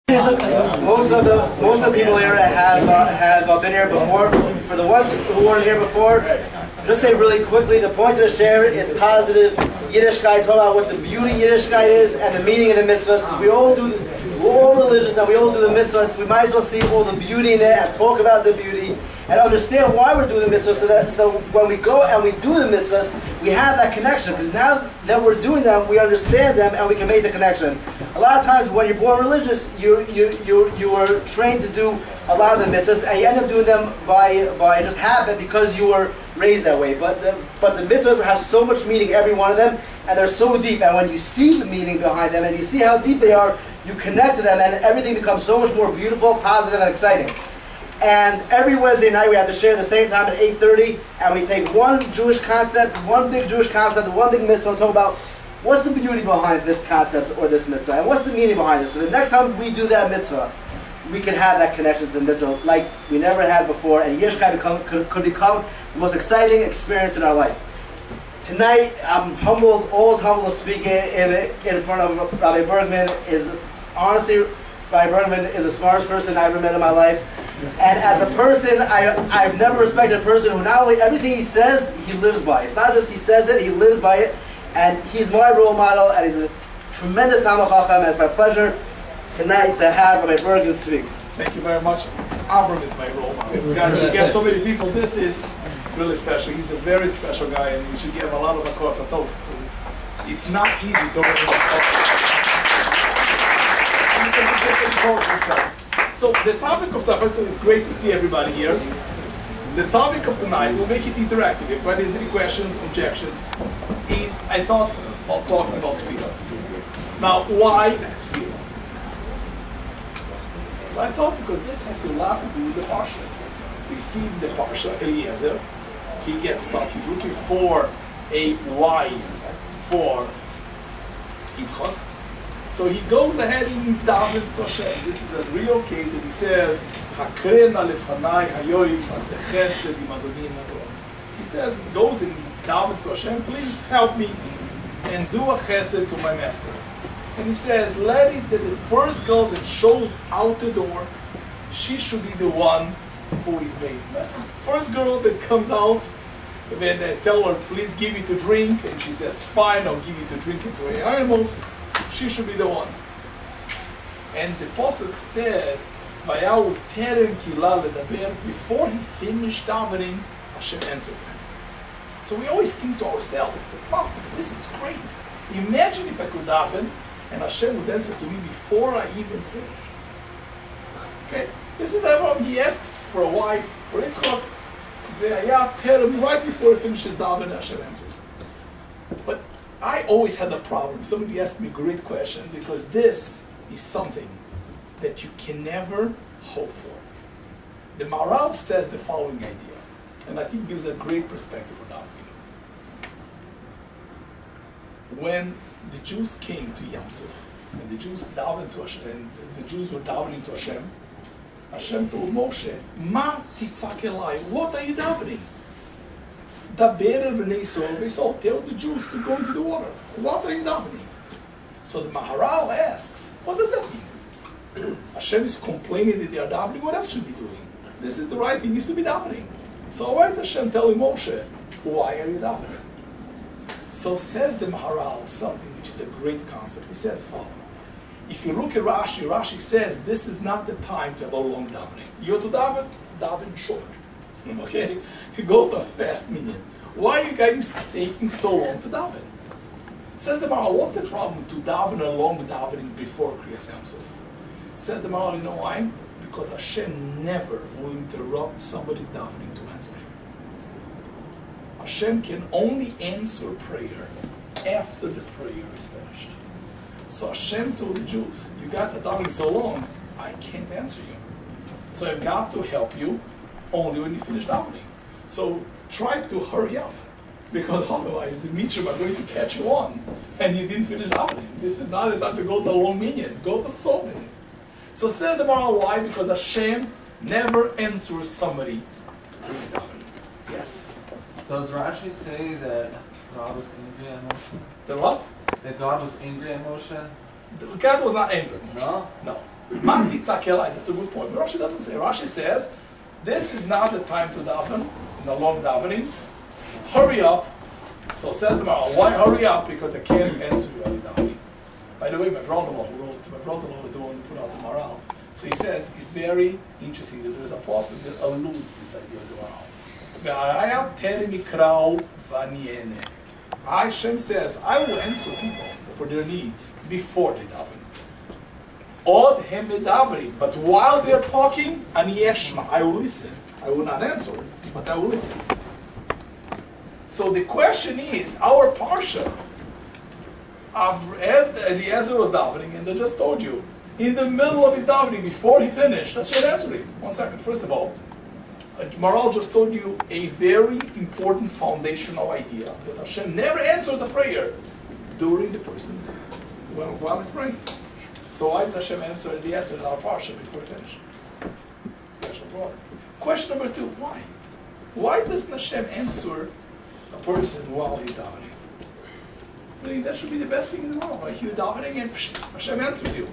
Most of the people here have been here before. For the ones who weren't here before, just say really quickly, the point of the share is positive Yiddishkeit, talk about what the beauty Yiddishkeit is and the meaning of the mitzvahs, because we're all religious and we all do the mitzvahs. We might as well see all the beauty in it and talk about the beauty and understand why we're doing the mitzvahs, so when we go and we do the mitzvahs, we have that connection, because now that we're doing them, we understand them and we can make the connection. A lot of times when you're born religious, you were trained to do a lot of the mitzvahs and you end up doing them by just habit because you were raised that way. But the mitzvahs have so much meaning, every one of them, and they're so deep. And when you see the meaning behind them and you see how deep they are, you connect to them and everything becomes so much more beautiful, positive, and exciting. And every Wednesday night we have to share at the same time at 8:30, and we take one Jewish concept, one big Jewish concept, one big mitzvah, and talk about what's the beauty behind this concept or this mitzvah, and what's the meaning behind this. So the next time we do that mitzvah, we can have that connection to the mitzvah like we never had before, and Yiddishkeit could become the most exciting experience in our life. Tonight, I'm humbled, always humbled to speak in front of Rabbi Bergman. Honestly, Rabbi Bergman is the smartest person I've ever met in my life. And as a person, I've never respected a person who not only everything he says, he lives by. It's not just he says it, he lives by it. And he's my role model, and he's a tremendous Talmid Chacham, and it's my pleasure tonight to have Rabbi Bergman speak. Thank you very much. Avram is my role model. We got so many people. This is really special. He's a very special guy, and we should give him a lot of applause. It's not easy to work with. So the topic of the first, it's great to see everybody here. The topic of tonight, we'll make it interactive. If anybody has any questions, objections, is I thought about talking about Tefilah. Now, why Tefilah? So I thought because this has a lot to do with the Parsha. We see the Parsha, Eliezer, he gets stuck. He's looking for a wife for Yitzchak. So he goes ahead and he davens to Hashem. This is a real case that he says, Hakrena lefanai hayoim aseh chesed im Adoni naro. He says, he goes and he davens to Hashem, please help me and do a chesed to my master. And he says, let it that the first girl that shows out the door, she should be the one who is made. First girl that comes out, when they tell her, please give me to drink, and she says, fine, I'll give you to drink and to your animals, she should be the one. And the Pasuk says, Vayahu terem kila ledaber, before he finished davening, Hashem answered him. So we always think to ourselves, oh, this is great. Imagine if I could daven, and Hashem would answer to me before I even finish. Okay? This is Abraham, he asks for a wife, for Yitzchak, right before he finishes davening, Hashem answers. But I always had a problem. Somebody asked me a great question, because this is something that you can never hope for. The Maharal says the following idea, and I think gives a great perspective for davening. When the Jews came to Yam Suf, and the Jews davened to Hashem, and the Jews were davening to Hashem, Hashem told Moshe, Ma titzak elai, what are you davening? Daber b'nei Yisrael, tell the Jews to go into the water. What are you davening? So the Maharal asks, what does that mean? Hashem is complaining that they are davening, what else should be doing? This is the right thing, is to be davening. So why is Hashem telling Moshe, why are you davening? So says the Maharal something which is a great concept. He says the following. If you look at Rashi, Rashi says this is not the time to have a long davening. You're to daven short. Okay? You go to a fast minyan. Why are you guys taking so long to daven? Says the Maharal, what's the problem to daven a long davening before Kriyas Yam Suf? Says the Maharal, you know why? Because Hashem never will interrupt somebody's davening to answer him. Hashem can only answer prayer after the prayer is finished. So Hashem told the Jews, you guys are davening so long, I can't answer you. So I've got to help you only when you finish davening. So try to hurry up, because otherwise the Mitzrim are going to catch you on, and you didn't finish davening. This is not the time to go to a long minyan, go to so many. So says the Maharal, why? Because Hashem never answers somebody during davening. Yes? Does Rashi say that God was angry at Moshe? The what? That God was angry at Moshe? God was not angry. No? No. Mati tzakelai, that's a good point. But Rashi doesn't say. Rashi says, this is not the time to daven, in the long davening. Hurry up. So says the Maharal, why hurry up? Because I can't answer you any davening. By the way, my brother-in-law is the one who put out the Maharal. So he says, it's very interesting that there's a passage that alludes this idea of the Maharal. Hashem says, I will answer people for their needs before they daven. Od hem medavri, but while they're talking, ani yeshma, I will listen. I will not answer, but I will listen. So the question is, our parsha of Eliezer was davening, and I just told you, in the middle of his davening, before he finished, Hashem answered him. 1 second. First of all, Maharal just told you a very important foundational idea that Hashem never answers a prayer during the person's while he's praying. So why did Hashem answer Eliezer in our parsha before he finished? Question number 2: why? Why doesn't Hashem answer a person while he's davening? I mean, that should be the best thing in the world. Like you're davening and Hashem answers you.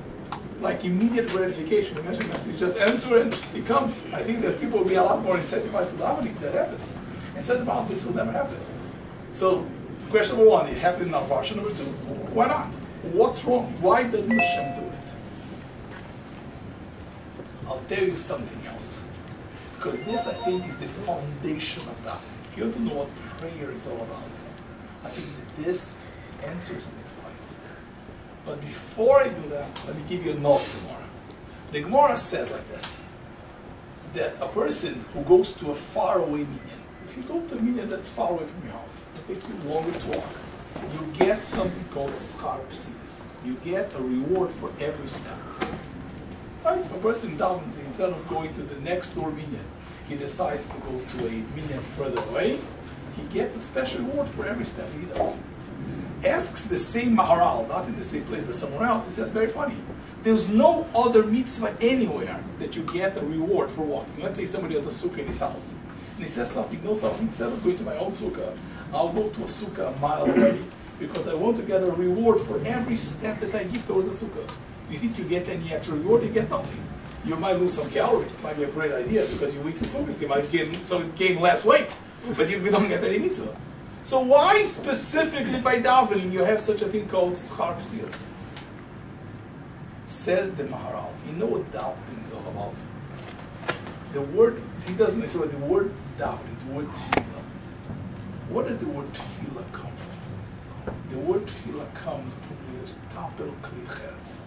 Like immediate gratification. Imagine that you just answer and it comes. I think that people will be a lot more incentivized to daven if that happens. And says about this will never happen. So question number 1, it happened in our parsha. Number 2, why not? What's wrong? Why doesn't Hashem do it? I'll tell you something else. Because this, I think, is the foundation of that. If you want to know what prayer is all about, I think that this answers and explains. But before I do that, let me give you another Gemara. The Gemara says like this, that a person who goes to a faraway minyan, if you go to a minyan that's far away from your house, it takes you longer to walk, you get something called schar psilis. You get a reward for every step. Right? If a person davens, instead of going to the next door minyan, he decides to go to a minyan further away, he gets a special reward for every step he does. Asks the same Maharal, not in the same place but somewhere else, he says, very funny. There's no other mitzvah anywhere that you get a reward for walking. Let's say somebody has a sukkah in his house. And he says something, instead of going to my own sukkah, I'll go to a sukkah a mile away because I want to get a reward for every step that I give towards the sukkah. You think you get any extra reward? You get nothing. You might lose some calories. It might be a great idea because you eat the sukkahs. You might gain less weight, but you don't get any mitzvah. So why specifically by davening you have such a thing called schar psilas? Says the Maharal. You know what davening is all about? The word, he doesn't explain the word davening, the word tefilah. What does the word tefilah come from? The word tefilah comes from the tapel kli cheres.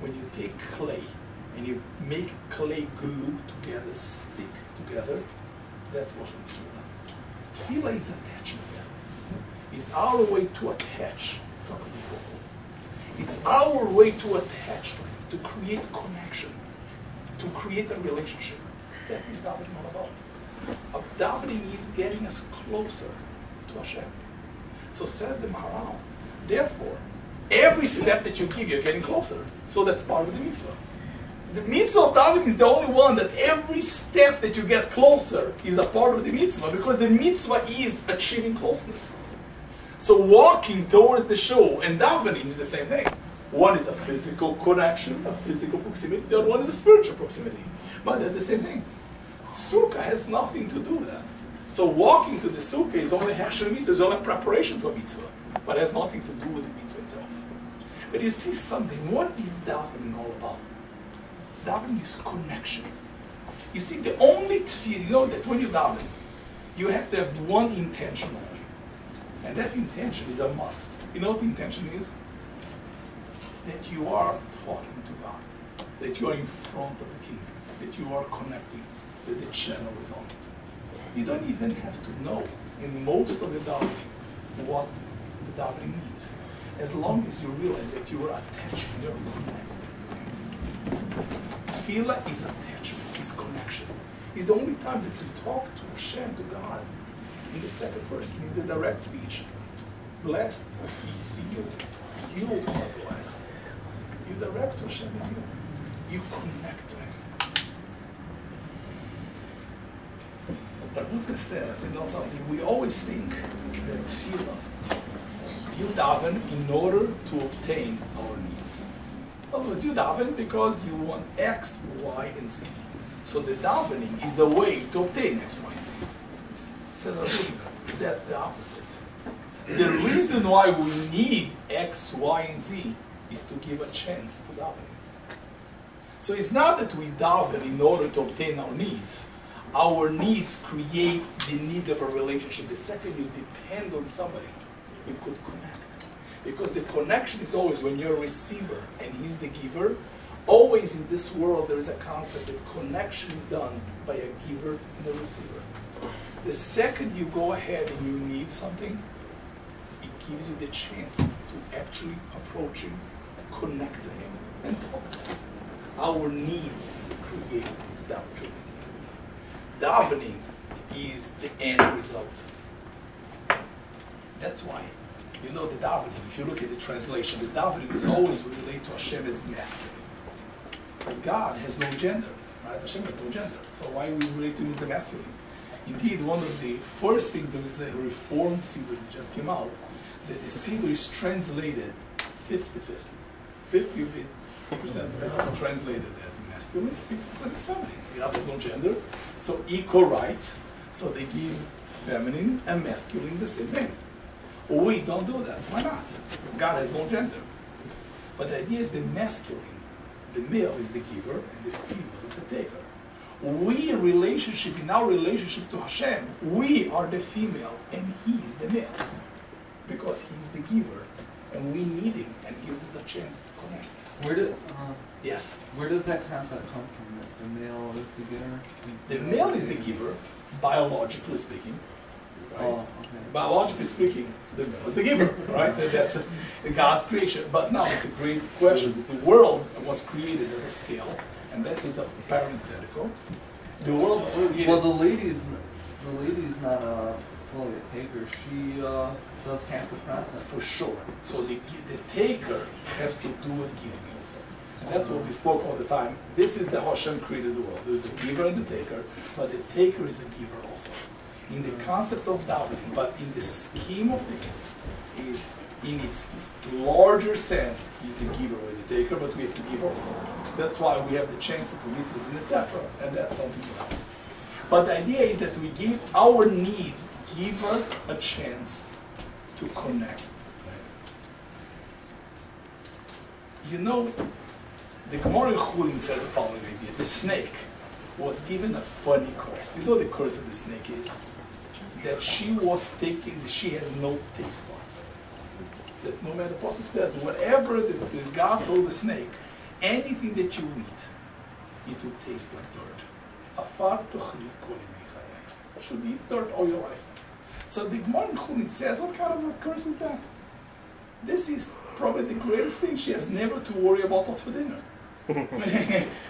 When you take clay and you make clay glue together, stick together, that's lashon tefilah. Tefilah is attachment. It's our way to attach. It's our way to attach to Him, to create connection, to create a relationship. That is davening all about. Davening is getting us closer to Hashem. So says the Maharal, therefore, every step that you give, you're getting closer. So that's part of the mitzvah. The mitzvah of davening is the only one that every step that you get closer is a part of the mitzvah, because the mitzvah is achieving closeness. So walking towards the shul and davening is the same thing. One is a physical connection, a physical proximity. The other one is a spiritual proximity. But they're the same thing. Sukkah has nothing to do with that. So walking to the sukkah is only hechsher mitzvah, is only preparation to a mitzvah. But it has nothing to do with the mitzvah itself. But you see something. What is davening all about? Davening is connection. You see, the only tefillah, you know that when you daven, you have to have one intention only. And that intention is a must. You know what the intention is? That you are talking to God. That you are in front of the King. That you are connecting. That the channel is on. You don't even have to know in most of the davening what the davening means. As long as you realize that you are attached, you are connected. Tefilah is attachment, is connection. It's the only time that we talk to Hashem, to God, in the second person, in the direct speech. Blessed is you. You are blessed. You direct to Hashem is you. You connect to Him. But Luther says, you know something, we always think that tefillah, you daven in order to obtain our needs. Otherwise, you daven because you want X, Y, and Z. So the davening is a way to obtain X, Y, and Z. So that's the opposite. The reason why we need X, Y, and Z is to give a chance to daven. So it's not that we daven in order to obtain our needs. Our needs create the need of a relationship. The second you depend on somebody, you could connect. Because the connection is always when you're a receiver and he's the giver. Always in this world there is a concept that connection is done by a giver and a receiver. The second you go ahead and you need something, it gives you the chance to actually approach him, connect to him, and talk to him. Our needs create the opportunity. Davening is the end result. That's why, you know, the davening, if you look at the translation, the davening is always related to Hashem as masculine. But God has no gender, right? Hashem has no gender. So why we relate to him as the masculine? Indeed, one of the first things, there is a reform Siddur that just came out, that the Siddur is translated 50-50. 50% of it is translated as masculine, 50% is feminine. God has no gender, so equal rights. So they give feminine and masculine the same thing. We don't do that. Why not? God has no gender. But the idea is the masculine, the male is the giver, and the female is the taker. We relationship, in our relationship to Hashem, we are the female and he is the male. Because he's the giver and we need him and gives us a chance to connect. Yes? Where does that concept come from, that the male is the giver? The male is the giver, biologically speaking. Right? Oh, okay. Biologically speaking, the male is the giver, right? That's God's creation. But now it's a great question. The world was created as a scale, and this is a parenthetical. The world was created. Well, the lady's not fully a taker. She does half the process. For sure. So the taker has to do with giving also. And that's what we spoke all the time. This is the Hashem created the world. There's a giver and the taker, but the taker is a giver also. In the concept of davening, but in the scheme of things, is in its larger sense, he's the giver or the taker, but we have to give also. That's why we have the chance to mitzvahs and etc. And that's something else. But the idea is that we give our needs, give us a chance to connect. You know, the Gemara in Chulin says the following idea. The snake was given a funny curse. You know the curse of the snake is? That she has no taste buds. That no matter what it says, whatever the God told the snake, anything that you eat, it will taste like dirt. Afar tochli kol yemei chayayich. Should eat dirt all your life. So the Gemara in Chulin says, what kind of a curse is that? This is probably the greatest thing. She has never to worry about what's for dinner.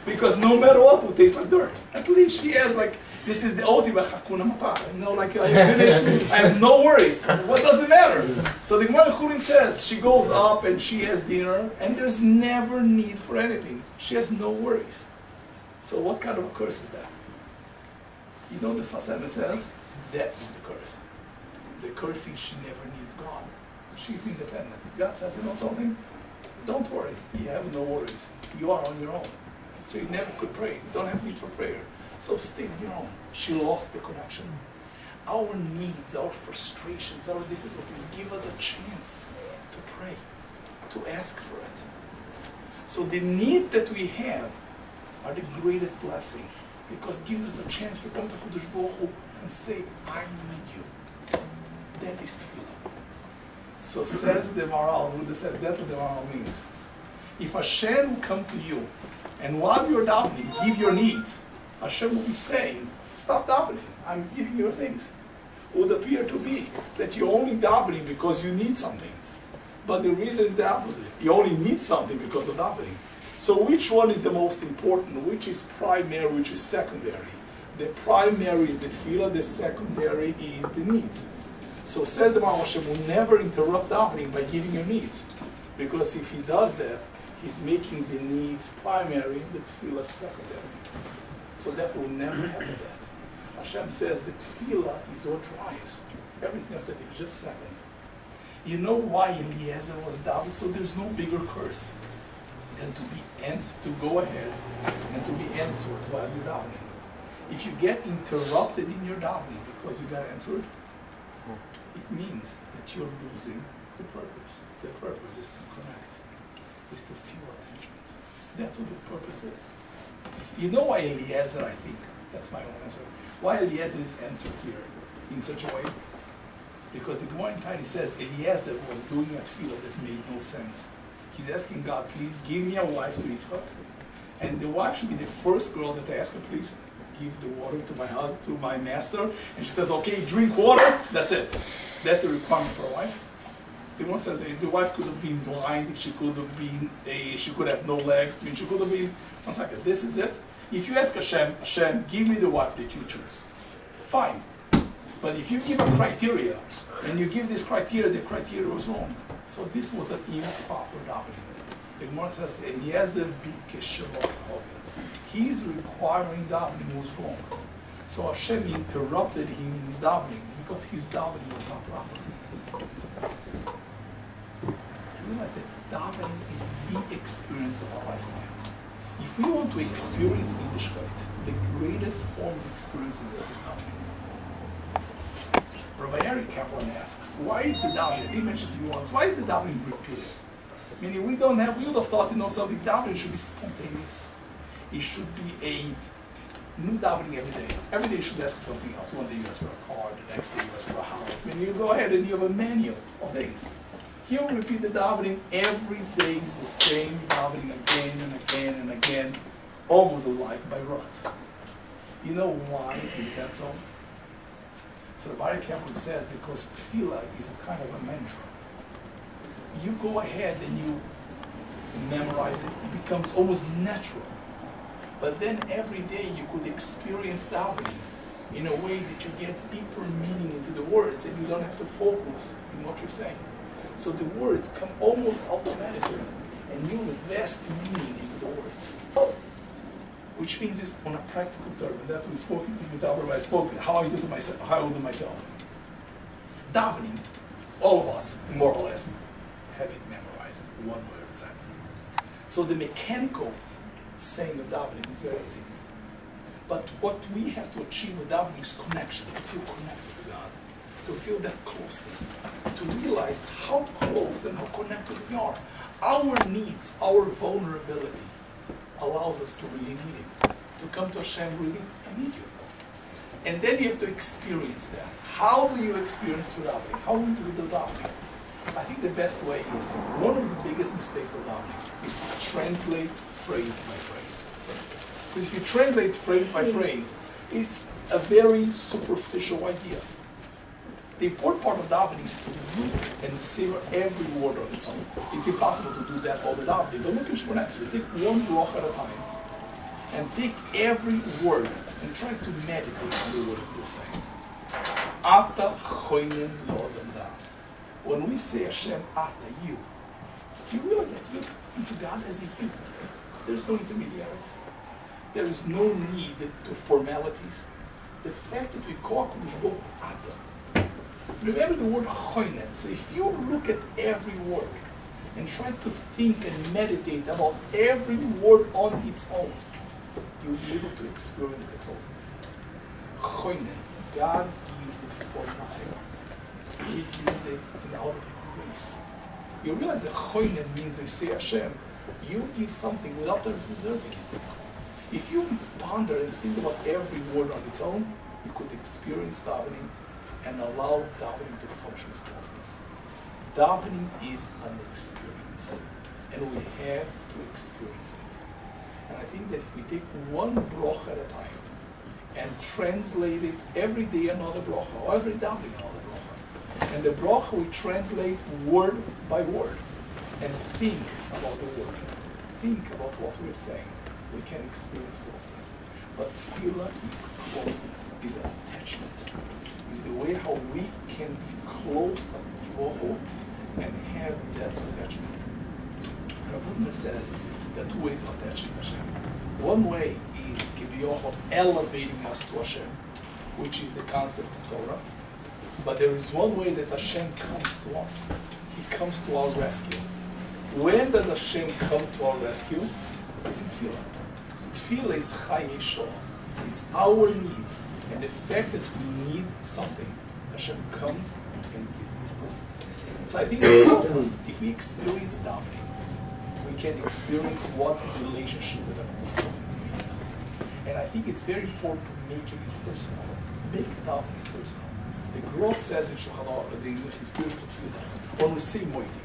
Because no matter what, it will taste like dirt. At least she has like, this is the ultimate hakuna matata. You know, like I finished, I have no worries. What does it matter? So the Gemara in Chulin says, she goes up and she has dinner and there's never need for anything. She has no worries. So what kind of a curse is that? You know the Sasana says, that is the curse. The curse is she never needs God. She's independent. God says, you know something? Don't worry. You have no worries. You are on your own. So you never could pray. You don't have need for prayer. So stay on your own. She lost the connection. Our needs, our frustrations, our difficulties give us a chance to pray, to ask for it. So the needs that we have are the greatest blessing because it gives us a chance to come to Kadosh Baruch Hu and say, I need you. That is Tefilah. So says the Maral, Buddha says that's what the Maral means. If Hashem will come to you and while you're davening, give your needs, Hashem will be saying, stop davening, I'm giving you things. It would appear to be that you're only davening because you need something. But the reason is the opposite. You only need something because of davening. So which one is the most important? Which is primary, which is secondary? The primary is the Tefilah, the secondary is the needs. So says the Baruch Hashem will never interrupt davening by giving your needs. Because if he does that, he's making the needs primary, the Tefilah secondary. So therefore we'll never have that. Hashem says the Tefilah is what drives. Everything else is just second. You know why Eliezer was davened? So there's no bigger curse. and to go ahead and to be answered while you're davening. If you get interrupted in your davening because you got answered, it means that you're losing the purpose. The purpose is to connect, is to feel attachment. That's what the purpose is. You know why Eliezer, I think, that's my own answer, why Eliezer is answered here in such a way? Because the Gemara in Tiny says Eliezer was doing a tefillah that made no sense. He's asking God, please give me a wife to Yitzchak. And the wife should be the first girl that I ask her, please give the water to my husband, to my master. And she says, okay, drink water, that's it. That's a requirement for a wife. The Gemara says that the wife could have been blind, she could have been she could have no legs, I mean, she could have been, one second, this is it. If you ask Hashem, give me the wife that you choose, fine. But if you give a criteria, and you give this criteria, the criteria was wrong. So this was an improper davening. The Gemara says, Eliezer bikeshelok. His requiring davening was wrong. So Hashem interrupted him in his davening because his davening was not proper. You realize that davening is the experience of our lifetime. If we want to experience Yiddishkeit, the greatest form of experiencing this is davening. Rabbi Eric Kaplan asks, why is the davening, he mentioned to you once, why is the davening repeated? Meaning we would have thought, something, davening should be spontaneous. It should be a new davening every day. Every day you should ask for something else. One day you ask for a car, the next day you ask for a house. Meaning you go ahead and you have a menu of things. Here we repeat the davening, every day is the same davening again and again and again, almost like by rote. You know why is that so? So the Rabbi Kaplan says because Tefilah is a kind of a mantra. You go ahead and you memorize it, it becomes almost natural. But then every day you could experience davening in a way that you get deeper meaning into the words and you don't have to focus in what you're saying. So the words come almost automatically and you invest meaning into the words. Which means it's on a practical term, and that we spoke with I spoke, how I do to myself, how I do myself. Davening, all of us, more or less, have it memorized, one way or the other. So the mechanical saying of davening is very easy. But what we have to achieve with davening is connection, to feel connected to God, to feel that closeness, to realize how close and how connected we are. Our needs, our vulnerability, allows us to really need Him. To come to Hashem, really, I need you. And then you have to experience that. How do you experience through davening? How do you do davening? I think the best way is, one of the biggest mistakes of davening is to translate phrase by phrase. Because if you translate phrase by phrase, it's a very superficial idea. The important part of davening is to look and savor every word on its own. It's impossible to do that all the davening. But look at Shemon Esrei. Take one block at a time, and take every word and try to meditate on the word you're saying. Ata choinen lo'adam das. When we say Hashem, Ata, you realize that you come to God as a you. There's no intermediaries. There is no need to formalities. The fact that we call HaKadosh Baruch Hu Ata. Remember the word choinen. So if you look at every word and try to think and meditate about every word on its own, you'll be able to experience the closeness. Choinen, God gives it for nothing. He gives it out of grace. You realize that choinen means you say Hashem, you give something without deserving it. If you ponder and think about every word on its own, you could experience davening and allow davening to function as closeness. Davening is an experience, and we have to experience it. And I think that if we take one bracha at a time and translate it every day another bracha, or every davening another bracha, and the bracha we translate word by word, and think about the word, think about what we're saying, we can experience closeness. But Tefilah is closeness, is attachment, is the way how we can be close to Baruch and have that attachment. Rav Hutner says there are two ways of attaching to Hashem. One way is Kibyochel elevating us to Hashem, which is the concept of Torah. But there is one way that Hashem comes to us. He comes to our rescue. When does Hashem come to our rescue? It's in Tefilah. Tefilah is Chai Yeshua. It's our needs. And the fact that we need something, Hashem comes and gives it to us. So I think for all of us, if we experience davening, we can experience what the relationship with our God means. And I think it's very important to make it personal. Make davening personal. The Gross says in Shulchan Aruch, his spiritual Tefilah, when we say Moedim,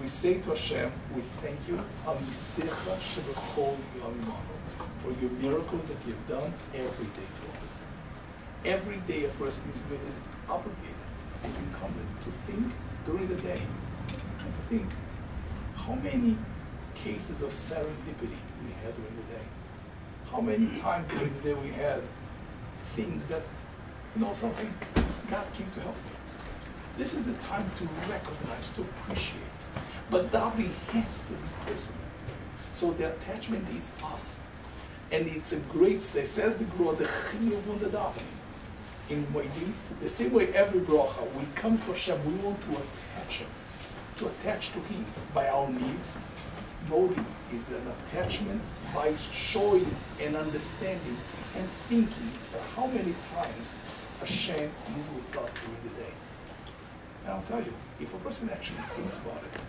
we say to Hashem, we thank you, Amisecha Shebechol Yom Imanu, for your miracles that you've done every day to us. Every day a person is obligated, is incumbent to think during the day, and to think how many cases of serendipity we had during the day. How many times during the day we had things that, something, God came to help me. This is the time to recognize, to appreciate. But davening has to be personal. So the attachment is us. And it's a great, says the Guru, the chiyuv on the davening. In Moedim, the same way every bracha, we come to Hashem, we want to attach Him, to attach to Him by our needs. Moedim is an attachment by showing and understanding and thinking how many times Hashem is with us during the day. And I'll tell you, if a person actually thinks about it,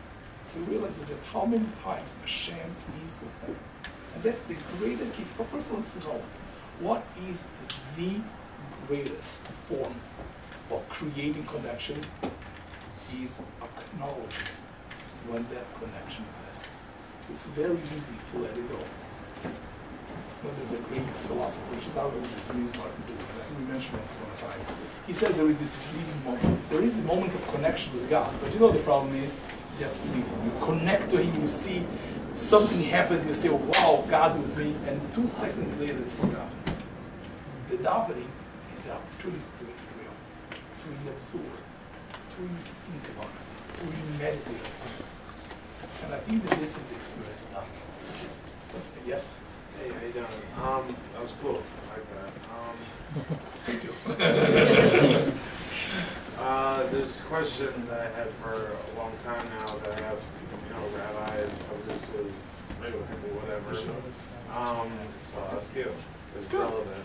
he realizes that how many times Hashem is with them. And that's the greatest, if a person wants to know what is the greatest form of creating connection, is acknowledging when that connection exists. It's very easy to let it go. Well, there's a great philosopher, Chicago, his name is Martin Buber, I think we mentioned that one time. He said there is this fleeting moments. There is the moments of connection with God, but the problem is they're fleeting. You connect to Him, you see something happens, you say, wow, God's with me, and 2 seconds later it's forgotten. The davening is the opportunity to make it real, to really absorb, to really think about it, to really meditate on it. And I think that this is the experience of davening. Yes? Hey, how you doing? That was cool. I like that. Thank you. There's this question that I had for a long time now that I asked, rabbis, publicists, maybe whatever. So I'll ask you. It's relevant.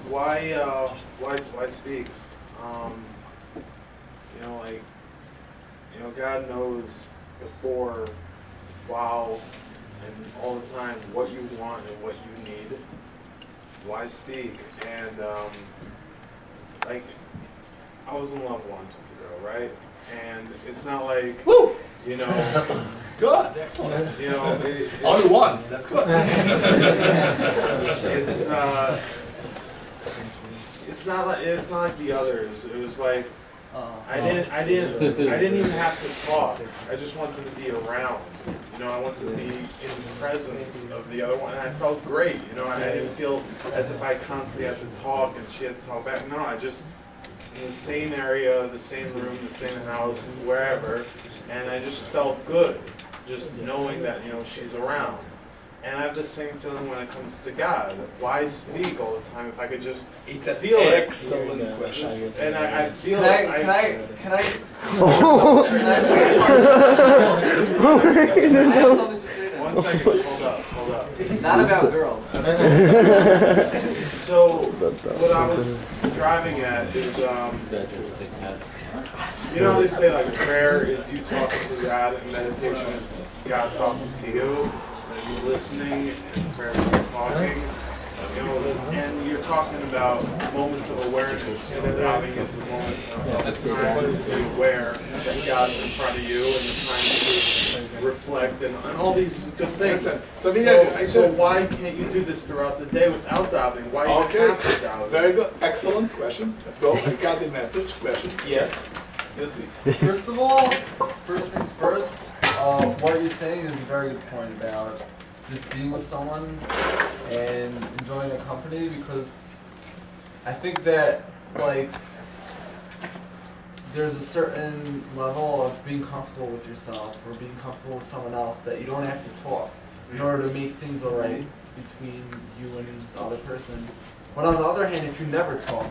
Why speak? God knows before, while, and all the time what you want and what you need. Why speak? And I was in love once with a girl, right? And it's not like, Woo! Good, excellent. Only once, that's good. It's not like the others. It was like, I didn't even have to talk. I just wanted to be around. I wanted to be in the presence of the other one, and I felt great. I didn't feel as if I constantly had to talk and she had to talk back. No, I just in the same area, the same room, the same house, wherever, and I just felt good, just knowing that she's around. And I have the same feeling when it comes to God. Why speak all the time if I could just feel it? Excellent question. And I feel Can I? I have something to say now. 1 second, hold up. Not about girls. So, what I was driving at is, they say like prayer is you talking to God and meditation is God talking to you. And you listening and prayer is you talking. And you're talking about moments of awareness. Davening is the moment of time to be aware that God's in front of you and the time to reflect and all these good things. So why can't you do this throughout the day without davening? Why do you have to daven? Very good. Excellent question. Let's go. I got the message. Question. Yes. First of all, first things first, what you're saying is a very good point about just being with someone and enjoying their company, because I think that there's a certain level of being comfortable with yourself or being comfortable with someone else that you don't have to talk in order to make things alright between you and the other person. But on the other hand, if you never talk,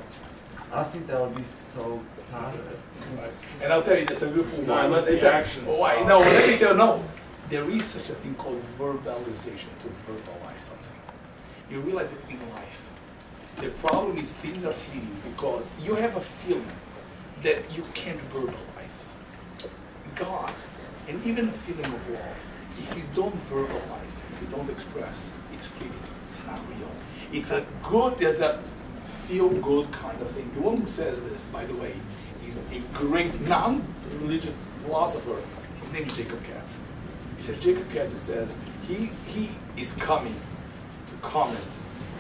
I don't think that would be so positive. Right. And I'll tell you, that's a good point. No, I let the action Why? stop. No, let me tell you, no. There is such a thing called verbalization, to verbalize something. You realize it in life. The problem is things are fleeting because you have a feeling that you can't verbalize. God, and even a feeling of love, if you don't verbalize, if you don't express, it's fleeting. It's not real. It's a good, there's a feel-good kind of thing. The one who says this, by the way, is a great non-religious philosopher. His name is Jacob Katz. He said, Jacob Katz says, he is coming to comment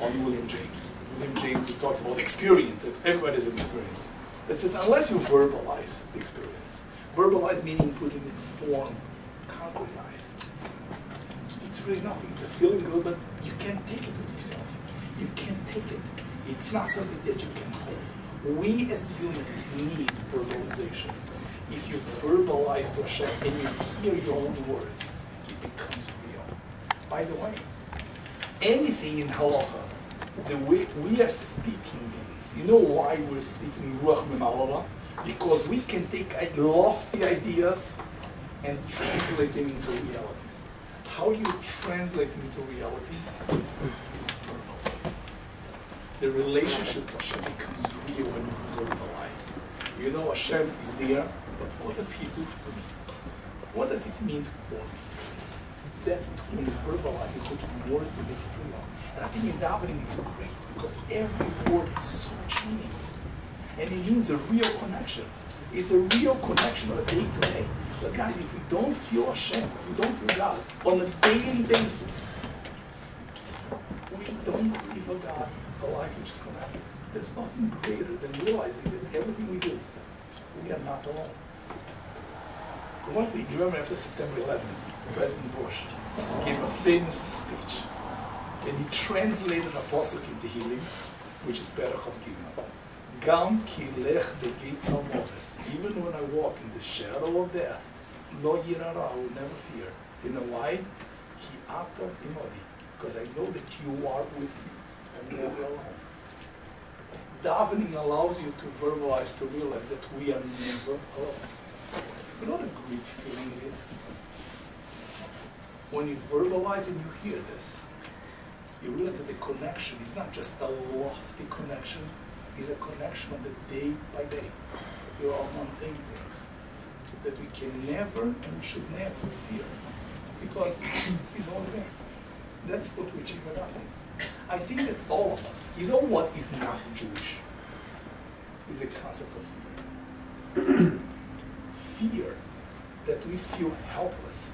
on William James. William James, who talks about experience, that everybody has an experience. It says, unless you verbalize the experience, verbalize meaning putting in form, concretize. It's really not. It's a feeling good, but you can't take it with yourself. You can't take it. It's not something that you can hold. We as humans need verbalization. If you verbalize to Hashem and you hear your own words, it becomes real. By the way, anything in halacha, the way we are speaking things, you know why we're speaking ruach mema'ala? Because we can take lofty ideas and translate them into reality. How you translate them into reality? You verbalize. The relationship to Hashem becomes real when you verbalize. You know Hashem is there, but what does He do for me? What does it mean for me? That's when you verbalize, you put words to make it real. And I think in davening it's great because every word has so much meaning. And it means a real connection. It's a real connection on a day-to-day. But guys, if we don't feel Hashem, if we don't feel God on a daily basis, we don't live a God, a life which is connected. There's nothing greater than realizing that everything we do, we are not alone. One thing, you remember after September 11th, President Bush gave a famous speech, and he translated a pasuk in Tehillim, which is Perach of Gimel. Gam ki lech begates hamoves. Even when I walk in the shadow of death, lo yirara, I will never fear. You know why? Ki ata imodi. Because I know that you are with me. I'm never alone. Davening allows you to verbalize, to realize that we are never alone. You know what a great feeling it is? When you verbalize and you hear this, you realize that the connection is not just a lofty connection, it's a connection on the day by day. There are mundane things that we can never and we should never fear because He's all there. That's what we achieve with davening. I think that all of us, you know what is not Jewish? Is the concept of fear. Fear that we feel helpless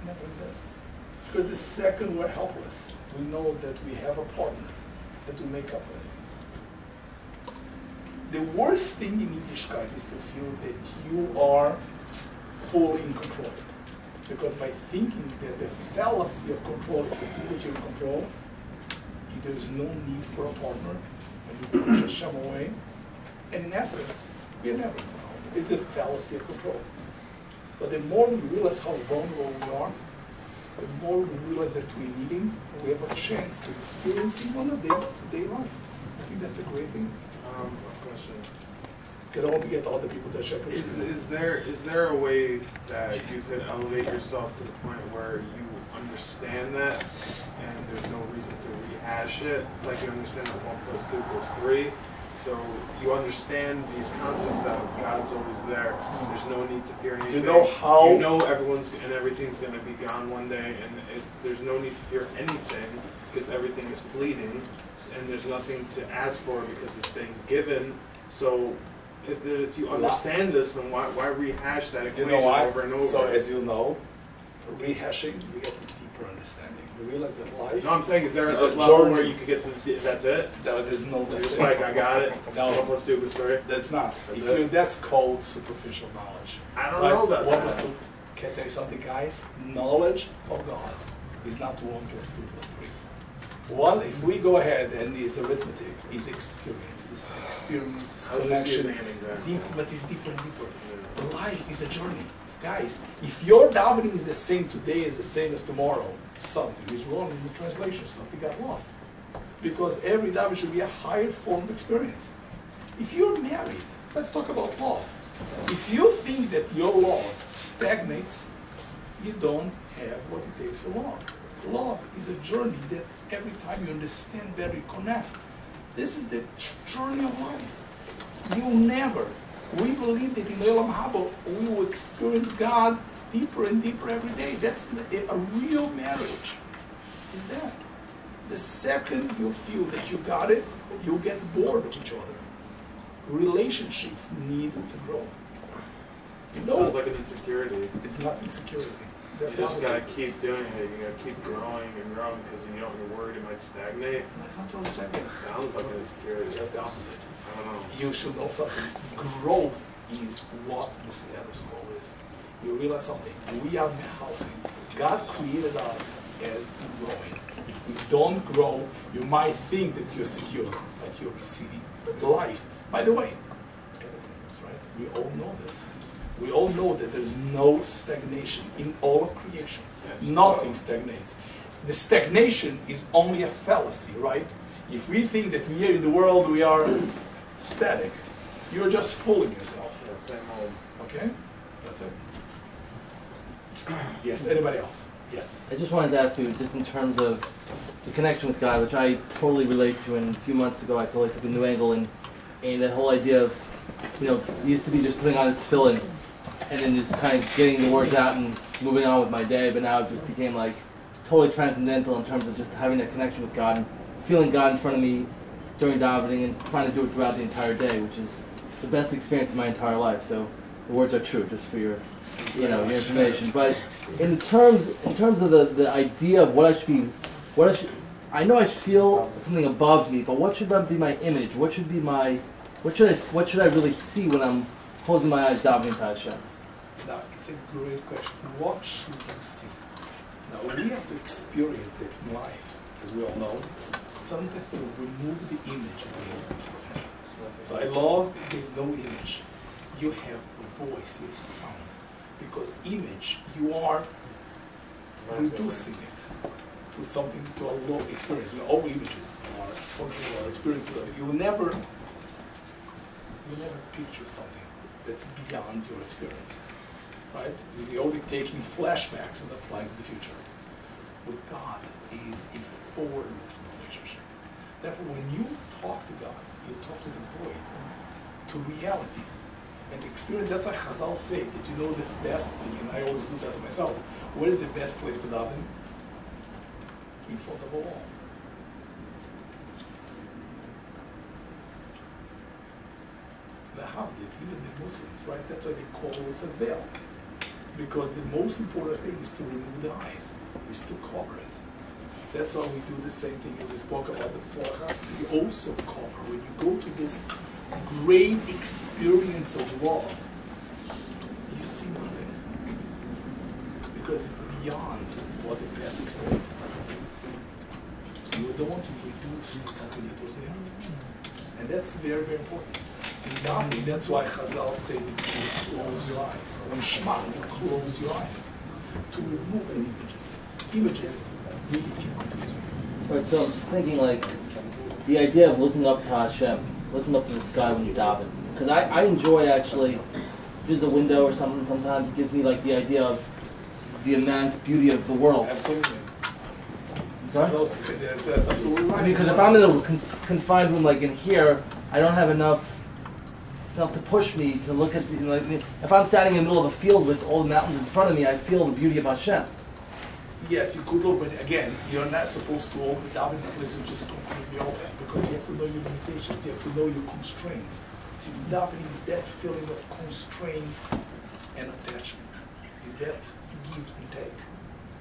never exists. Because the second we're helpless, we know that we have a partner that will make up for it. The worst thing in Yiddishkeit is to feel that you are fully in control. Because by thinking that the fallacy of control, if you feel that you're in control, there is no need for a partner, and you push Hashem away. And in essence, we are never in control. It's a fallacy of control. But the more we realize how vulnerable we are, the more we realize that we need Him, and we have a chance to experience Him on a day-to-day life. I think that's a great thing. A question. Because I want to get all the people to check it. Is there a way that you could elevate yourself to the point where you understand that and there's no reason to rehash it? It's like you understand that 1 + 2 = 3. So you understand these concepts that God's always there. There's no need to fear anything. You know how? You know everything's going to be gone one day, and there's no need to fear anything because everything is fleeting, and there's nothing to ask for because it's been given. So if you understand this, then why rehash that equation over and over? So as you know, rehashing, you get a deeper understanding. You realize that life. No, I'm saying, is there a level journey where you could get to that's it? No, there's no. You're just like, I got it. No. 1 + 2 = 3. That's not. That's That's called superficial knowledge. I don't know that. 1 + 2. Can I tell you something, guys? Knowledge of God is not 1 + 2 + 3. One, if we go ahead and it's arithmetic, is experience. This experience is connection. Deep, but it's deeper and deeper. Life is a journey. Guys, if your davening is the same today as the same as tomorrow, something is wrong in the translation, something got lost. Because every davening should be a higher form of experience. If you're married, let's talk about love. If you think that your love stagnates, you don't have what it takes for love. Love is a journey that every time you understand better, you connect. This is the journey of life. We believe that in Olam Haba, we will experience God deeper and deeper every day. That's a real marriage, is that. The second you feel that you got it, you'll get bored of each other. Relationships need to grow. Sounds like an insecurity. It's not insecurity. You just gotta keep doing it. You gotta keep growing and growing because you're worried it might stagnate. No, it's not totally stagnant. Sounds like an insecurity. Just the opposite. I don't know. You should know something. Growth is what the status quo is. You realize something. We are helping. God created us as growing. If we don't grow, you might think that you're secure, but you're proceeding life. By the way, that's right. We all know this. We all know that there's no stagnation in all of creation. Nothing stagnates. The stagnation is only a fallacy, right? If we think that here in the world we are static, you're just fooling yourself. Yeah, same old. Okay? That's it. Yes, anybody else? Yes. I just wanted to ask you, just in terms of the connection with God, which I totally relate to, and a few months ago I totally took a new angle, and that whole idea of, it used to be just putting on its fill-in, and then just kind of getting the words out and moving on with my day, but now it just became like totally transcendental in terms of just having that connection with God and feeling God in front of me during davening and trying to do it throughout the entire day, which is the best experience of my entire life. So the words are true, just for your your information. But in terms of the idea of what I should I know I feel something above me, but what should be my image? What should I really see when I'm closing my eyes davening to Hashem? Now, it's a great question. What should you see? Now, we have to experience it in life, as we all know. Sometimes to remove the image is the most important. So I love the no image. You have a voice, you have sound. Because image, you are reducing it to something, to a low experience. All images are functional experiences. You never picture something that's beyond your experience, right? Because you're only taking flashbacks and applying to the future. With God is a forward-looking relationship. Therefore, when you talk to God, you talk to the void, to reality, and experience. That's why Chazal say that the best thing, and I always do that to myself. Where is the best place to daven? In front of a wall. Even the Muslims, right? That's why they call it a veil. Because the most important thing is to remove the eyes, is to cover it. That's why we do the same thing as we spoke about before. We also cover. When you go to this great experience of love, you see nothing. Because it's beyond what the past experience is. You don't want to reduce something that was there. And that's very, very important. In davening, that's why Chazal say that you should close your eyes. On Shema, you close your eyes to remove any images. Images really can confuse you. Right, so I'm just thinking the idea of looking up to Hashem, looking up to the sky when you daven. Because I enjoy actually, if there's a window or something, sometimes it gives me the idea of the immense beauty of the world. Absolutely. Sorry? That's absolutely right. I mean, because if I'm in a confined room like in here, I don't have enough to push me to look at if I'm standing in the middle of a field with all the mountains in front of me, I feel the beauty of Hashem. Yes, you could look, but again, you're not supposed to open daven in a place which is completely open, because you have to know your limitations, you have to know your constraints. See, davening is that feeling of constraint and attachment. Is that give and take.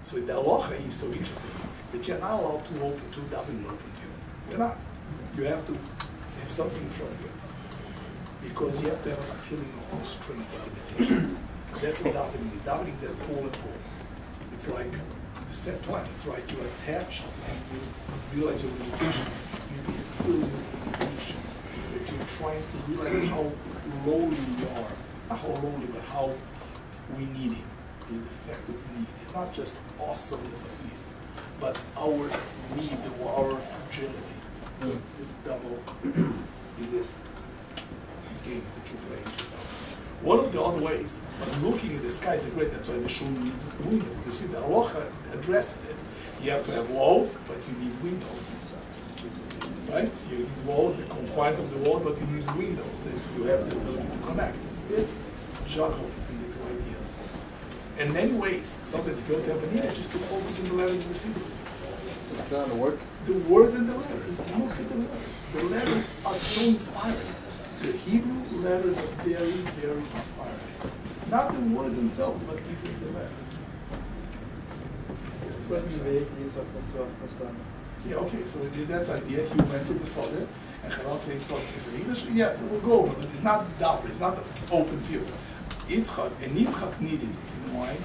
So the halacha is so interesting that you're not allowed to open to daven in open field. You're not. You have to have something in front of you. Because you have to have a feeling of constraints and limitation. That's what davening is. Davening is that pull and pull. It's like the set planets, right? You attach and you realize your limitation is the feeling of limitation. That you're trying to realize how lowly you are. Not how lowly, but how we need it. Is the fact of need. It's not just awesomeness of peace, but our need or our fragility. So it's this double, is this. gain the tribulation. So one of the other ways, but looking at the sky is great, that's why the shul needs windows. You see, the Arocha addresses it. You have to have walls, but you need windows. Right? You need walls, the confines of the wall, but you need windows that you have the ability to connect. This juggle between the two ideas. In many ways, sometimes if you don't have an idea, just to focus on the letters of the symbol. It's not on the words? The words and the letters. Look at the letters. The letters are so inspiring. The Hebrew letters are very, very inspiring. Not the words themselves, but even the letters. Yeah, okay, so that's the idea. He went to the Soder, and Haran says Soder is in English. Yes, we'll go over, but it's not double, it's not an open field. Yitzchak needed it. You know why?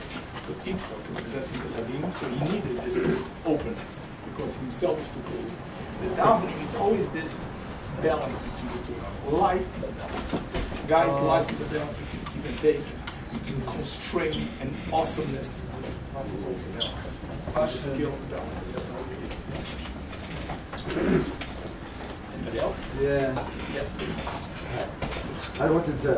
Because Yitzchak represents the Sadim, so he needed this openness, because himself is too closed. The davening, it's always this balance between the two. Life is a balance. Guys, life is a balance between give and take, between constraint and awesomeness. Life is also a balance. Not a skill of balance, and that's all we need. Anybody else? Yeah. Yep. I wanted to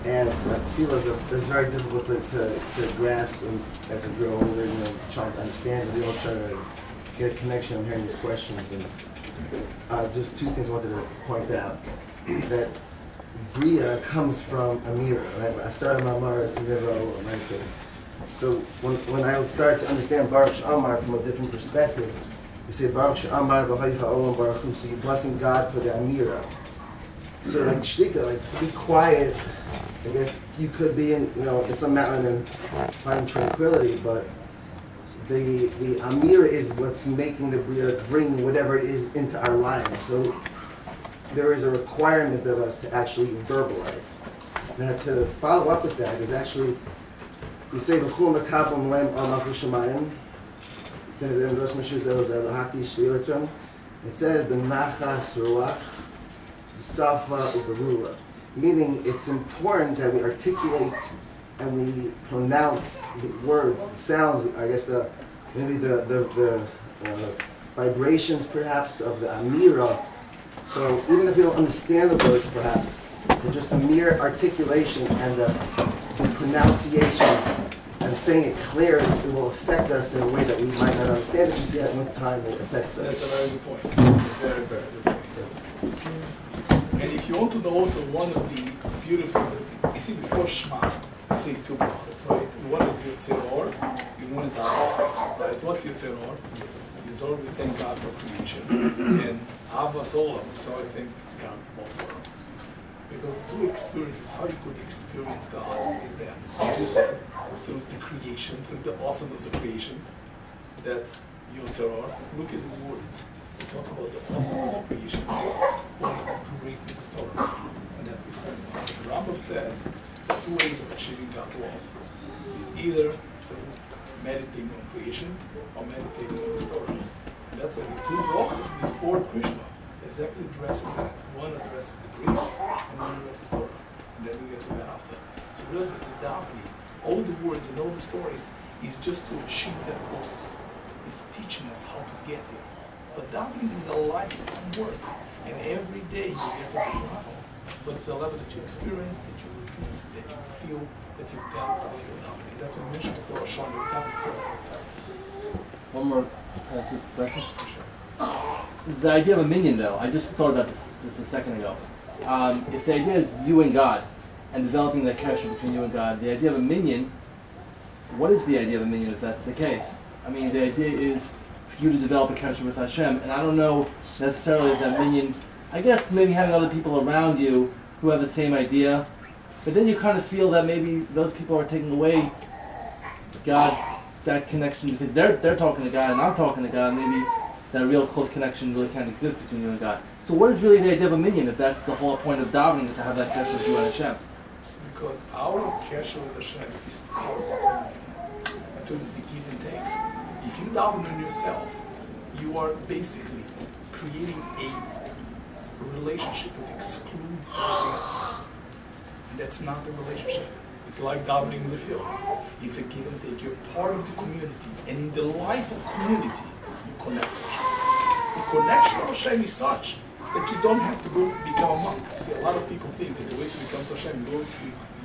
add Tefilah is very difficult to grasp and as we grow older, trying to understand. We all try to get a connection. I'm hearing these questions, and just two things I wanted to point out. That Bria comes from Amira, right? I started my Mara Sinero, right? So when I started to understand Baruch She'amar from a different perspective, we say Baruch She'amar v'haycha olam baruch hu, so you're blessing God for the Amira. So like shtika, like to be quiet, I guess you could be in some mountain and find tranquility, but the Amira is what's making the Bria bring whatever it is into our lives. So there is a requirement of us to actually verbalize. Now to follow up with that is actually, you say v'chul mekabel noem al malchus shamayim. It says b'nachas ruach b'safa uberula, meaning it's important that we articulate and we pronounce the words, the sounds. I guess maybe the vibrations perhaps of the amira. So even if you don't understand the words, perhaps, but just the mere articulation and the pronunciation and saying it clear, it will affect us in a way that we might not understand it just yet, and with time it affects us. That's a very good point. That's a very, very good point. And if you want to know also one of the beautiful, you see before Shema, you say two brachas, right? One is Yitzhak and one is Ava. Right? What's Yitzhak? Yitzhak, we thank God for creation. And Ava Sola, we thank God more. Because two experiences, how you could experience God is that, as you said, through the creation, through the awesomeness of creation. That's Yotzeror. Look at the words. It talks about the awesomeness of creation, what the greatness of Torah. And that's the second one. So the Rambam says there are two ways of achieving God's law. Is either through meditating on creation or meditating on the Torah. And that's why the two brachas before Krishna exactly addresses that. One addresses the Greek and one addresses Torah. And then we get to that after. So really the davening, all the words and all the stories is just to achieve that process. It's teaching us how to get there. But davening is a lifetime work. And every day you get to a different level. But it's a level that you experience, that you repeat, that you feel, that you've got to feel davening. That's what we mentioned before, Ashon, you've got to feel davening. One more question. The idea of a minion, though, I just thought about this just a second ago. If the idea is you and God, and developing that connection between you and God, the idea of a minion, what is the idea of a minion if that's the case? I mean, the idea is for you to develop a connection with Hashem, and I don't know necessarily if that minion, I guess maybe having other people around you who have the same idea, but then you kind of feel that maybe those people are taking away God's, that connection, because they're talking to God and I'm talking to God, maybe that real close connection really can't exist between you and God. So what is really the idea of a minion if that's the whole point of davening, to have that connection with you and Hashem? Because our connection with Hashem is our community. I told you it's the give and take. If you daven on yourself, you are basically creating a relationship that excludes everything else. And that's not the relationship. It's like davening in the field. It's a give and take. You're part of the community. And in the life of community, you connect to Hashem. The connection of Hashem is such that you don't have to go become a monk. See, a lot of people think that the way to become to Hashem, you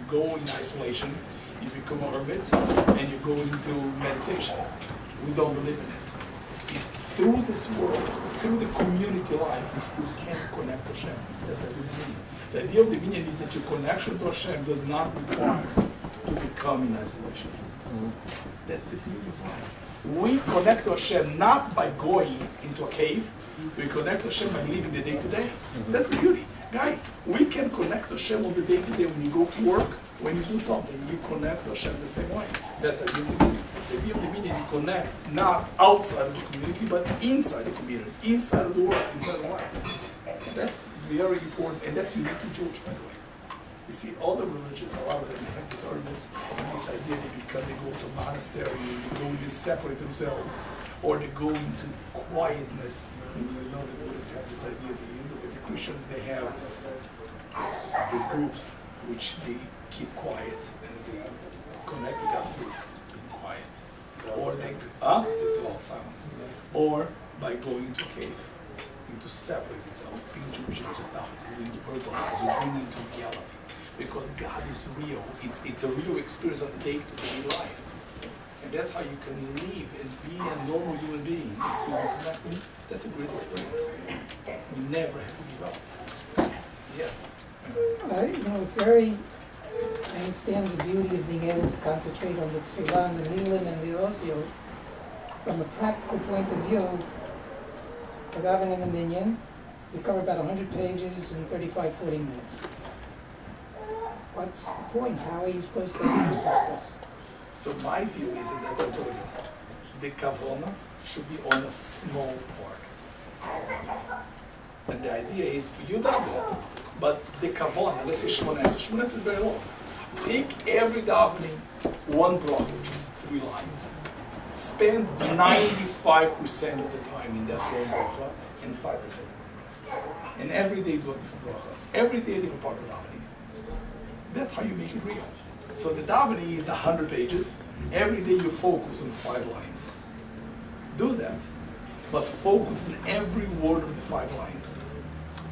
go in isolation, you become a hermit, and you go into meditation. We don't believe in it. It's through this world, through the community life, we still can connect to Hashem. That's a good meaning. The idea of the meaning is that your connection to Hashem does not require to become in isolation. That's the beauty of life. We connect to Hashem not by going into a cave, we connect to Hashem by living the day-to-day. That's the beauty. Guys, we can connect to Hashem on the day-to-day. When you go to work, when you do something, you connect to Hashem the same way. That's a beauty. The idea of the meaning, you connect not outside of the community, but inside the community, inside of the world, inside of life. And that's very important, and that's unique to Jewish, by the way. You see, all the religions, a lot of them have the hermits, and this idea they go to a monastery, they go and separate themselves, or they go into quietness. And we know the Buddhists have this idea, the Christians, they have these groups which they keep quiet and they connect to God through being quiet. Or they do all silence. Or by going into a cave, to separate itself. Being Jewish is just that, it's really to verbalize, it's really into reality. Because God is real. It's a real experience of the day-to-day life. And that's how you can live and be a normal human being. That's a great experience. You never have to give up. Yes. It's very, I understand the beauty of being able to concentrate on the Tefilah and the Milim and the Osio. From a practical point of view, for davening a minyan, we cover about 100 pages in 35, 40 minutes. What's the point? How are you supposed to accomplish this? So my view is that I told you, the kavana should be on a small part. And the idea is, you daven, but the kavana, let's say Shmones is very long. Take every davening, one bracha, which is 3 lines. Spend 95% of the time in that one bracha, and 5% in the rest. And every day do a different bracha. Every day a different part of davening. That's how you make it real. So the davening is 100 pages. Every day you focus on 5 lines. Do that, but focus on every word of the 5 lines.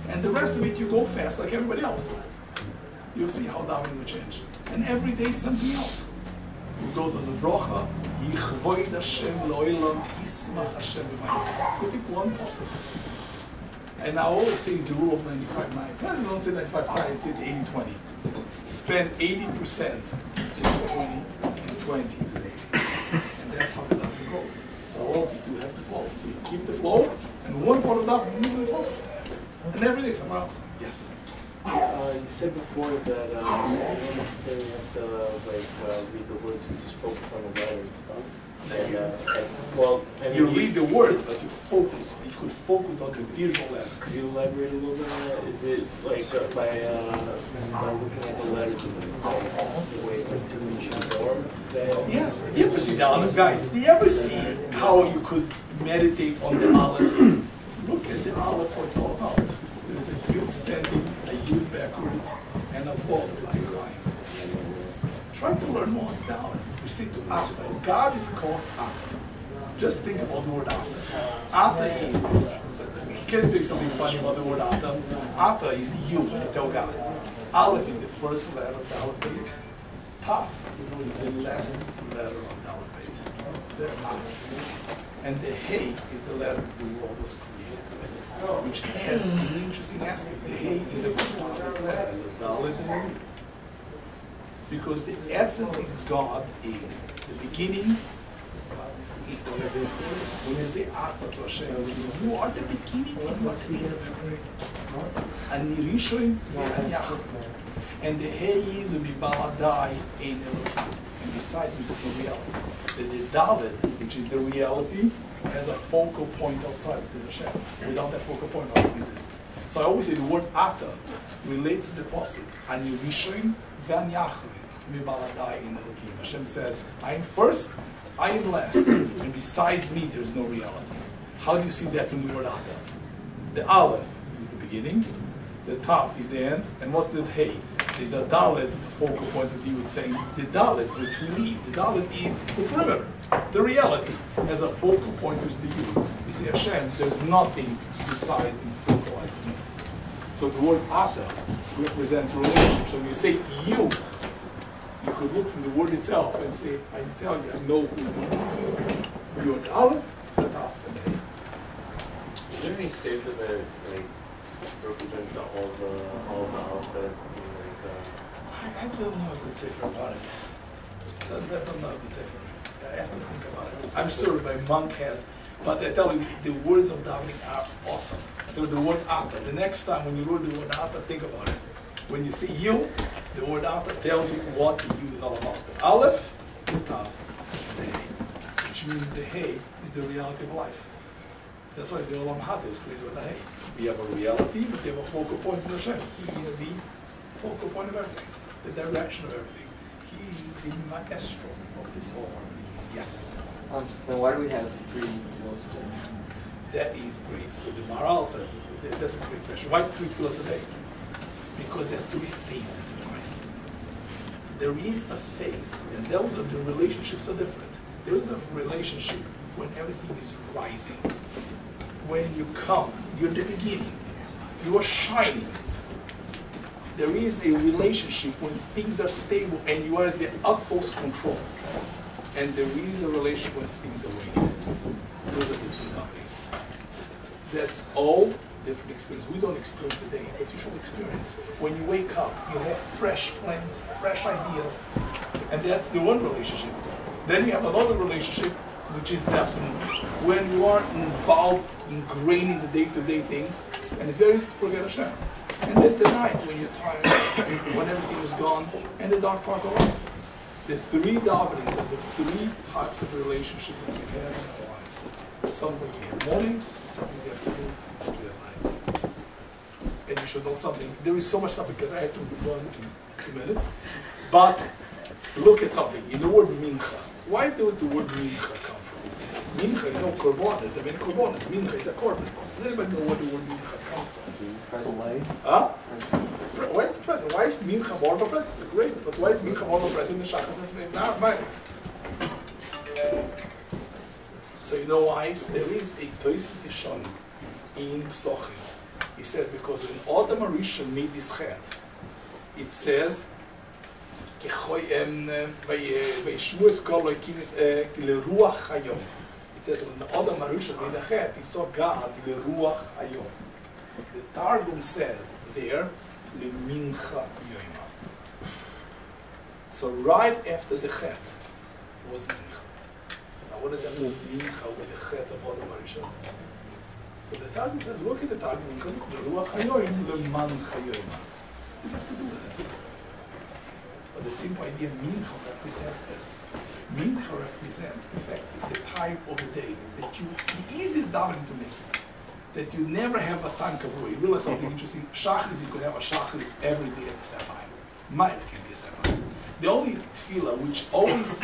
And the rest of it you go fast like everybody else. You'll see how davening will change. And every day something else. You go to the bracha, Yichvoid Hashem lo'olam, Yismach Hashem b'ma'aseh. You pick one possible. And I always say it's the rule of 95-9. I don't say 95-5, I say 80-20. Spend 80% to 20 and 20 today. And that's how the davening goes. So also you do have to follow. So you keep the flow, and one part of that you really focus. And every day somewhere else. Yes. You said before that you don't necessarily have to read the words, you just focus on the letters. You read the words, but you focus. You could focus on the visual letters. Could you elaborate a little bit on that? Is it like by looking at the letters, is it the way it's like to form? Yes. You ever see the Aleph, guys? Do you ever see how you could meditate on the Aleph? Look at the Aleph, what it's all about. There's a yud standing, a yud backwards, and a vav that's inclined. Try to learn more what's the Aleph. We say to Ata. God is called Ata. Just think about the word Ata. Ata is, can you think something funny about the word Ata? Ata is you, when you tell God. Aleph is the first letter of the alphabet. Taf is the last letter of the alphabet. That's Ata. And the Hey is the letter the world was created with, which has an interesting aspect. The Hey is a composite letter, it's a Dalet and a Yud. Because the essence is God is the beginning. When you say Ata to Hashem, you say, you are the beginning and you are the end. And Nirishoin and the Hey is a Bibaladai in Elohim. And besides it, there's no reality. The Dalet, which is the reality, has a focal point outside of the Hashem. Without that focal point, nothing exists. So I always say the word Ata relates to the Pasuk. Ani Rishon v'Anyachrin mibaladai in Elohim. Hashem says, I am first, I am last, and besides me, there is no reality. How do you see that in the word Ata? The Aleph is the beginning, the Taf is the end, and what's the Hey? There's a Dalet, the focal point of view, saying the Dalet, which we lead. The Dalet is the perimeter. The reality has a focal point, which is the Yud. You say, Hashem, there's nothing besides being focalized in me. So the word ata represents relationship. So when you say you could look from the word itself and say, I tell you, I know who you are. The aleph, the taf, and the hey. Is there any sefer that like represents all the alphabet? I don't know a good sefer about it. I don't know a good sefer. I have to think about it. I'm sure my monk has, but I tell you, the words of davening are awesome. The word ata. The next time when you read the word ata, think about it. When you see you, the word ata tells you what the you is all about. The aleph, the tav, the hey, which means the hey is the reality of life. That's why the Olam Hazeh is created with a hey. We have a reality, but we have a focal point in Hashem. He is the focal point of everything, the direction of everything. He is the maestro of this whole harmony. Yes? Then why do we have 3 meals a day? That is great. So the Maral says, that's a great question. Why 3 tefillos a day? Because there's 3 phases in life. There is a phase, and those are the relationships are different. There is a relationship when everything is rising. When you come, you're the beginning. You are shining. There is a relationship when things are stable and you are at the utmost control. And there is a relationship when things are waning. Those are the 2 companies. That's all different experience. We don't experience today, but you should experience. When you wake up, you have fresh plans, fresh ideas, and that's the one relationship. Then you have another relationship, which is the afternoon, when you are involved, ingrained in the day-to-day things, and it's very easy to forget Hashem. And then the night, when you're tired, when everything is gone, and the dark parts of life. The 3 davenings are the 3 types of relationship that we have in our lives. Sometimes we have mornings, sometimes we have afternoons, and sometimes we have nights. And you should know something. There is so much stuff because I have to run in 2 minutes. But look at something. In the word mincha, why does the word mincha come from? Mincha, you know, korbanos. There are many korbanos. Mincha is a korban. Does anybody know where the word mincha comes from? Present light? Huh? Why is it present? Why is mincha more of a present? It's great, but why is mincha more of a present in the shachas and Ma'ariv? So you know why? There is a Tosis Yishon in Psochim. He says, because when Adam Arishon made this chet, it says, it says when Adam Arishon made the chet, he saw God, Leruach Hayom. The Targum says there, Lemincha Yoima. So right after the chet was mincha. Now what does that mean, mincha with the chet of Adam Arishon? So the Targum says, look at the Targum, because the Ruach Hayoim, Lemancha Yoima. What does it have to do with this? But the simple idea, mincha represents this. Mincha represents, in fact, the time of the day that you, the easiest davening to miss. That you never have a time kavua. You realize something interesting. Shachris, you could have a shachris every day at the same time. Ma'ariv can be a same time. The only tefillah which always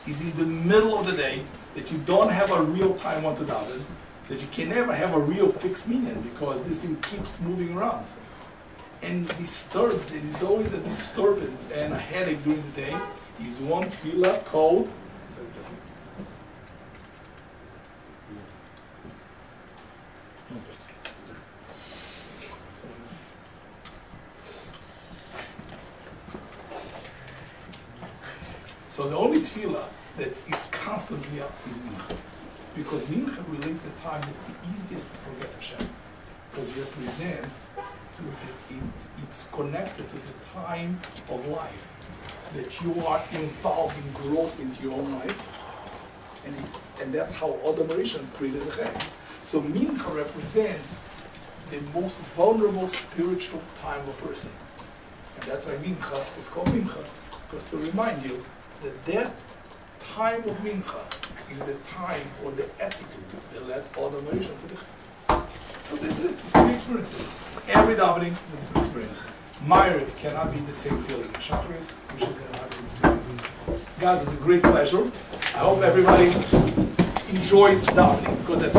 is in the middle of the day, that you don't have a real time on to daven, that you can never have a real fixed minyan because this thing keeps moving around. And disturbs, it is always a disturbance and a headache during the day, is one tefillah called So the only tefillah that is constantly up is mincha. Because mincha relates a time that's the easiest to forget Hashem. Because it represents it's connected to the time of life that you are involved, engrossed into your own life. And that's how Adam Rishon created the Chet. So mincha represents the most vulnerable spiritual time of a person. And that's why mincha is called mincha. Because to remind you that time of mincha is the time or the attitude that led Adam Rishon to the Chet. So this is it. It's 3 experiences. Every davening is a different experience. Ma'ariv cannot be the same feeling as Shachris, which is not the same feeling. Guys, it's a great pleasure. I hope everybody enjoys davening because that's a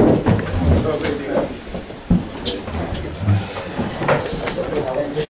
great day.